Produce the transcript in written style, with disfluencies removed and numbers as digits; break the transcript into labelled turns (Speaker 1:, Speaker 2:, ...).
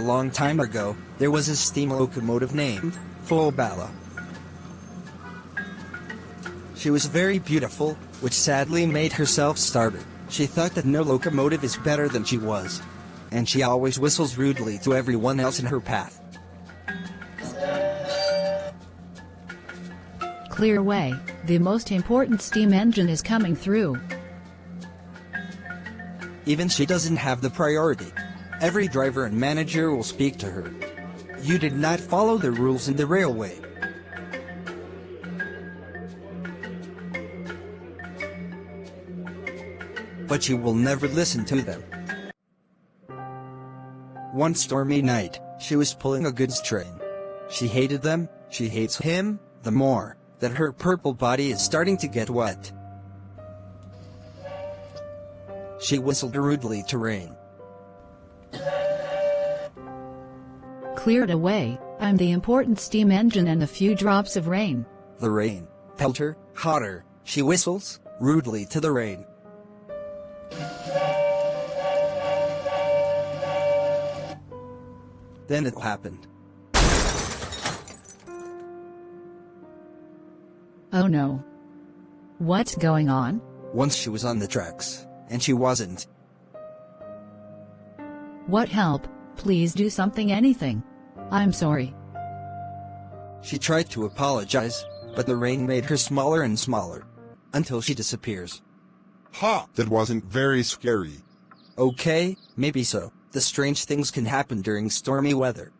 Speaker 1: A long time ago, there was a steam locomotive named Plotagon. She was very beautiful, which sadly made her self-started. She thought that no locomotive is better than she was, and she always whistles rudely to everyone else in her path.
Speaker 2: Clear away, the most important steam engine is coming through.
Speaker 1: Even she doesn't have the priority. Every driver and manager will speak to her. You did not follow the rules in the railway. But she will never listen to them. One stormy night, she was pulling a goods train. She hated them, she hates him, the more that her purple body is starting to get wet. She whistled rudely to rain.
Speaker 2: Clear it away, I'm the important steam engine and a few drops of rain.
Speaker 1: The rain pelted her hotter. She whistles rudely to the rain. Then it happened.
Speaker 2: Oh no. What's going on?
Speaker 1: Once she was on the tracks, and she wasn't.
Speaker 2: What help? Please do something, anything. I'm sorry.
Speaker 1: She tried to apologize, but the rain made her smaller and smaller, until she disappears.
Speaker 3: Ha! That wasn't very scary.
Speaker 1: Okay, maybe so. The strange things can happen during stormy weather.